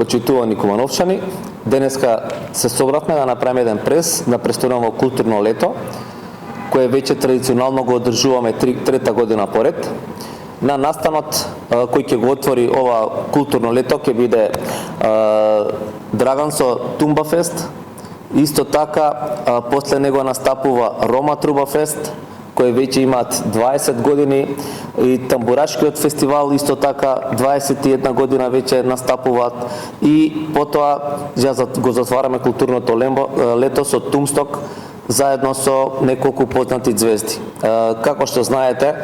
почитувани кумановчани, денеска се собравме да направиме еден да престојуваме културно лето, кое веќе традиционално го одржуваме трета година поред. На настанот кој ќе го отвори ова културно лето ќе биде Драган со Тумба фест. Исто така после него настапува Рома Труба фест, кои веќе имаат 20 години, и Тамбурашкиот фестивал исто така 21 година веќе настапуваат, и потоа го затвараме културното лето со Тумсток заедно со неколку познати звезди. Како што знаете,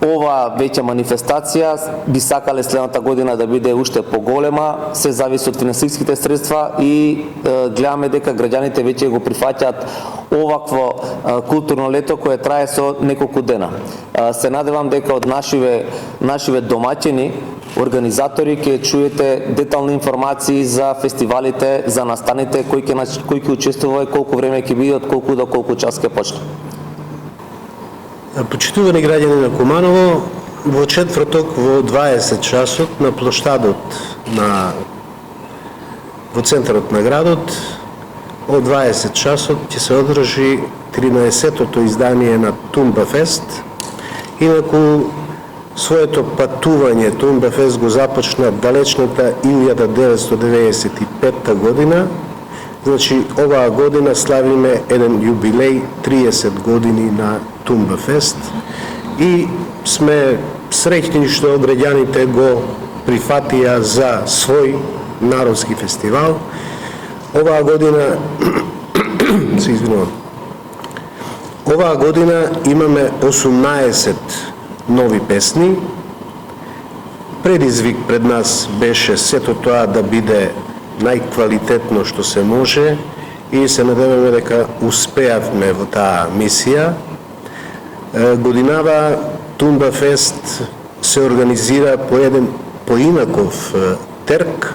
ова веќе манифестација би сакале следната година да биде уште поголема, се зависи од финансиските средства, и гледаме дека граѓаните веќе го прифаќаат овакво културно лето кое трае со неколку дена. Се надевам дека од нашиве домаќини, организатори, ќе чуете детални информации за фестивалите, за настаните, кои ќе учествува, колку време ќе биде, од колку до колку час ќе почне. Почитувани граѓани на Куманово, во четврток во 20 часот на плоштадот во центарот на градот, од 20 часот ќе се одржи 13-тото издание на Тумба фест. Инаку своето патување Тумба фест го започна далечната 1995 година. Значи, оваа година славиме еден јубилеј 30 години на Тумба фест, и сме среќни што граѓаните го прифатија за свој народски фестивал. Оваа година се извинувам. Оваа година имаме 18 нови песни. Предизвик пред нас беше сето тоа да биде најквалитетно што се може, и се надеваме дека успеавме во таа мисија. Годинава Тумба фест се организира по еден поинаков терк.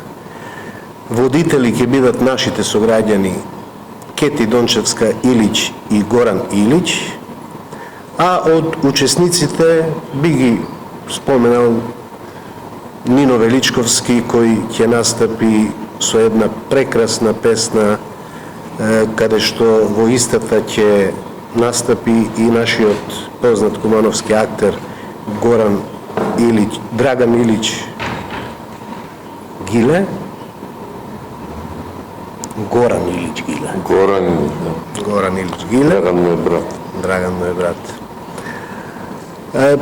Водители ќе бидат нашите сограѓани Кети Дончевска Илич и Горан Илич, а од учесниците би ги споменал Нино Величковски, кој ќе настапи со една прекрасна песна, каде што во истата ќе настапи и нашиот познат кумановски актер Драган Илич Гиле. Горан Илич Гиле. Горан Илич Гиле. Драган му е брат.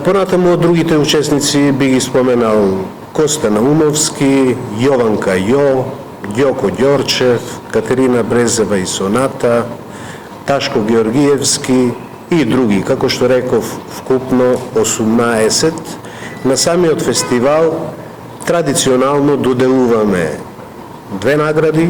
Понатаму од другите учесници би ги споменал Коста Наумовски, Јованка Јо, Ѓоко Ѓорчев, Катерина Брезева и Соната, Ташко Георгиевски и други. Како што реков, вкупно 18. На самиот фестивал традиционално доделуваме 2 награди.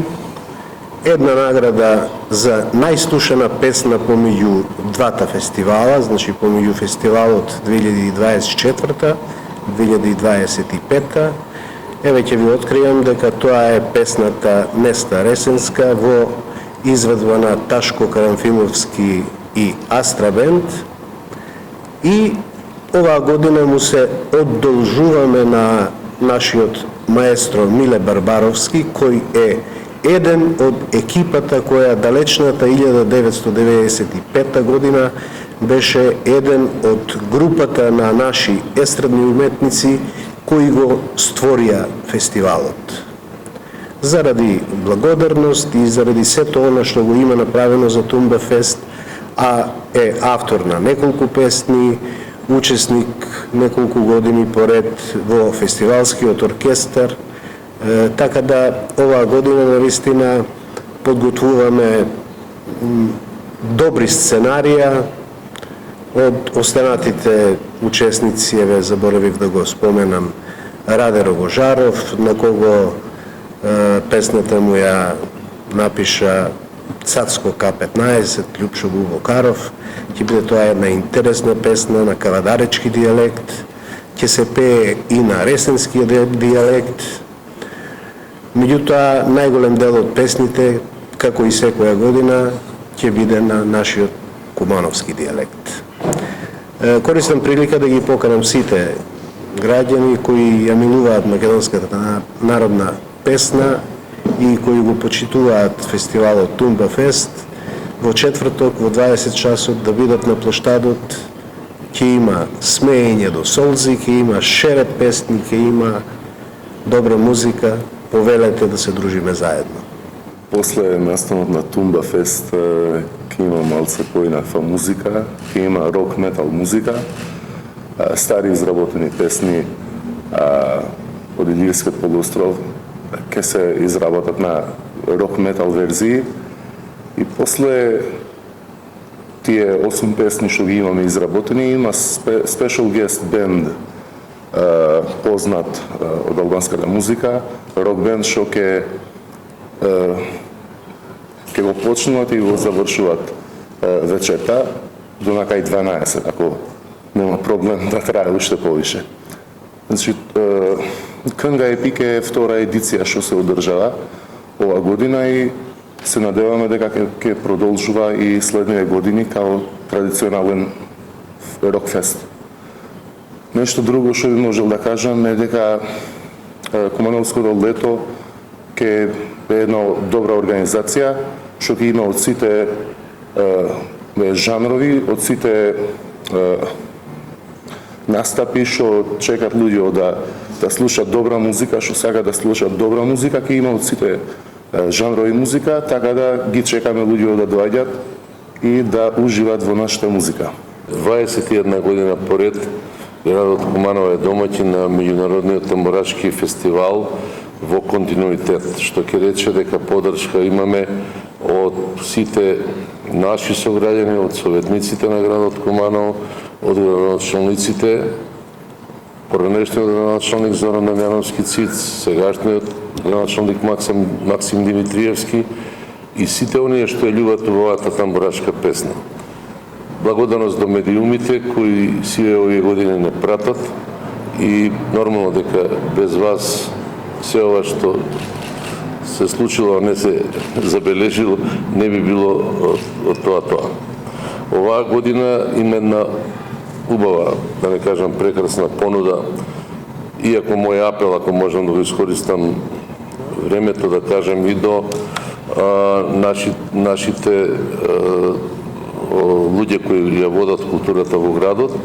Една награда за најслушана песна помеѓу двата фестивала, значи помеѓу фестивалот 2024-2025. Еве ќе ви откријам дека тоа е песната Неста Ресенска во изведба на Ташко Карамфиловски и Астра Бенд. И оваа година му се одолжуваме на нашиот маестро Миле Барбаровски, кој е еден од екипата која далечната 1995 година беше еден од групата на наши естрадни уметници кои го створија фестивалот. Заради благодарност и заради сето она што го има направено за Тумба фест, а е автор на неколку песни, учесник неколку години поред во фестивалскиот оркестар, така да оваа година навистина подготвуваме добри сценарија. Од останатите учесници, еве заборавив да го споменам, Раде Рогожаров, на кого песната му ја напиша Цацко К-15, Љупшо Бубокаров. Ќе биде тоа една интересна песна на кавадаречки дијалект, ќе се пее и на ресенски дијалект. Меѓутоа, најголем дел од песните, како и секоја година, ќе биде на нашиот кумановски дијалект. Користам прилика да ги поканам сите граѓани кои ја милуваат македонската народна песна и кои го почитуваат фестивалот Тумба Фест, во четврток во 20 часот да бидат на плоштадот. Ќе има смеење до солзи, ќе има шерет песни, ќе има добра музика. Повелете да се дружиме заедно. После настанот на Тумба Фест ќе има малце поинаква музика, ќе има рок метал музика, стари изработени песни од Илирскиот полуостров ќе се изработат на рок метал верзии и после тие 8 песни што ги имаме изработени има special guest band познат од албанската музика, рок бенд што ќе го почнуват и го завршуват вечерта до накај 12, ако нема проблем да трае уште повише. Значи, Кнга Епик е втора едиција што се одржава ова година и се надеваме дека ќе продолжува и следниве години као традиционален рок-фест. Нешто друго што би можел да кажам е дека Кумановското лето ќе е една добра организација што ќе има од сите жанрови, од сите настапи што чекат луѓе да слушат добра музика, што сакаат да слушат добра музика, ќе има од сите жанрови музика, така да ги чекаме луѓе да доаѓат и да уживаат во нашата музика. 21 година поред градот Куманово е домаќин на меѓународниот тамбурашки фестивал во континуитет, што ќе рече дека поддршка имаме од сите наши сограѓани, од советниците на градот Куманово, од градоначалниците, поранешниот градоначалник Зоран Дамјановски Циц, сегашниот градоначалник Максим Димитриевски и сите оние што ја љубат овојата тамбурашка песна. Благодарност до медиумите кои сите овие години не пратат и нормално дека без вас се ова што се случило, не се забележило, не би било од тоа. Оваа година има една убава, да не кажам прекрасна понуда, иако мој апел, ако можам да го искористам времето да кажем и до нашите луѓе кои ја водат културата во градот,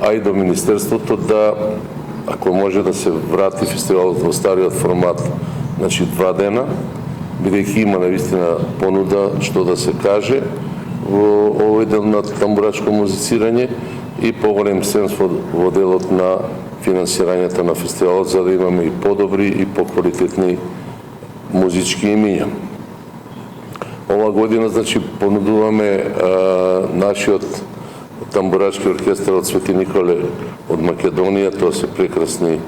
а и до Министерството да, ако може да се врати фестивалот во стариот формат, значи 2 дена, бидејќи има навистина понуда што да се каже во овој дел на тамбурашко музицирање и поголем сенс во делот на финансирањето на фестивалот, за да имаме и подобри и поквалитетни музички имиња. Ова година, значи, понудуваме нашиот тамбурашки оркестар од Свети Николе од Македонија. Тоа се прекрасни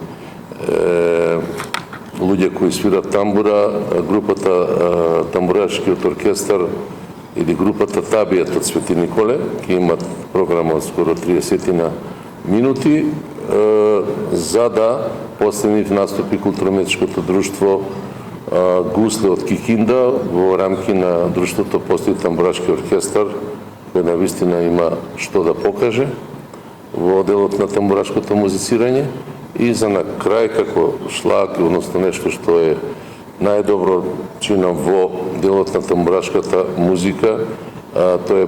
луѓе кои свират тамбура, групата тамбурашкиот оркестар или групата Табијат од Свети Николе, ќе имат програма од скоро 30 минути, за да после нив наступи културно-уметничкото друштво Гусле од Кикинда. Во рамки на друштвото постои тамбурашки оркестар кој навистина има што да покаже во делот на тамбурашкото музицирање. И за на крај, како шлаг, односно нешто што е најдобро чинам во делот на тамбурашката музика, тоа е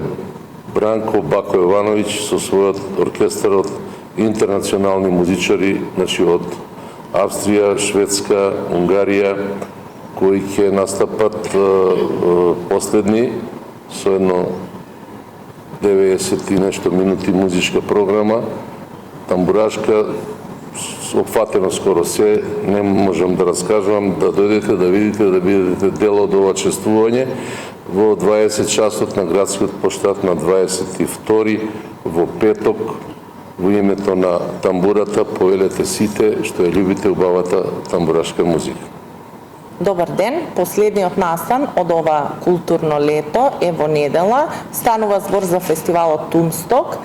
Бранко Бако Јовановиќ со својот оркестар од интернационални музичари, значи од Австрија, Шведска, Унгарија, кои ќе настапат последни со едно 90 и нешто минути музичка програма, тамбурашка, опфатено скоро се, не можам да раскажувам, да дојдете, да видите, да бидете дел од ова чествување во 20 часот на градскиот плоштад на 22 во петок, во името на тамбурата. Повелете сите што ја љубите убавата тамбурашка музика. Добар ден, последниот настан од ова културно лето е во недела. Станува збор за фестивалот Тумсток.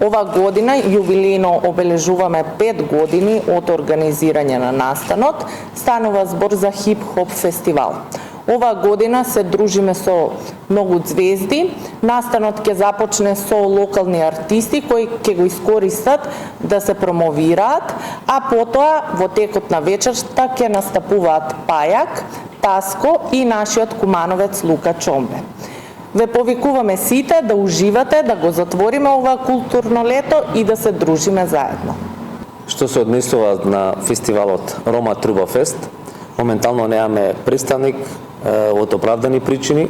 Ова година јубилејно обележуваме 5 години од организирање на настанот. Станува збор за хип-хоп фестивал. Ова година се дружиме со многу звезди. Настанот ќе започне со локални артисти кои ќе го искористат да се промовираат, а потоа во текот на вечерта ќе настапуваат Пајак, Таско и нашиот кумановец Лука Чомбе. Ве повикуваме сите да уживате, да го затвориме ова културно лето и да се дружиме заедно. Што се однесува на фестивалот Рома Труба Фест, моментално немаме представник од оправдани причини.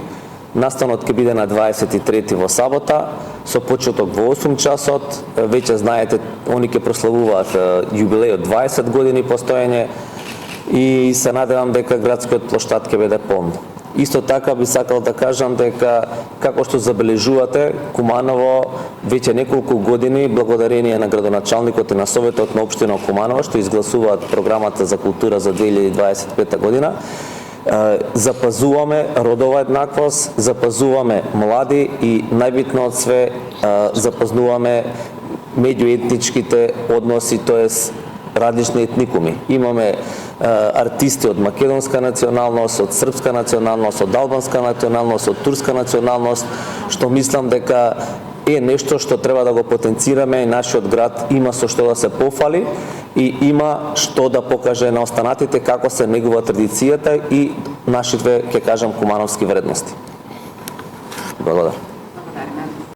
Настанот ќе биде на 23 во сабота, со почеток во 8 часот. Веќе знаете, они ќе прославуваат јубилеј од 20 години постоење и се надевам дека градскиот плоштад ќе биде полн. Исто така би сакал да кажам дека, како што забележувате, Куманово веќе неколку години, благодарение на градоначалникот и на Советот на општина Куманово, што изгласуваат програмата за култура за 2025 година, запазуваме родова еднаквост, запазуваме млади и најбитно од све, запазнуваме меѓуетничките односи, тоест различни етникуми. Имаме артисти од македонска националност, од српска националност, од албанска националност, од турска националност, што мислам дека е нешто што треба да го потенцираме и нашиот град има со што да се пофали и има што да покаже на останатите како се негува традицијата и нашите, ќе кажам, кумановски вредности. Благодарам.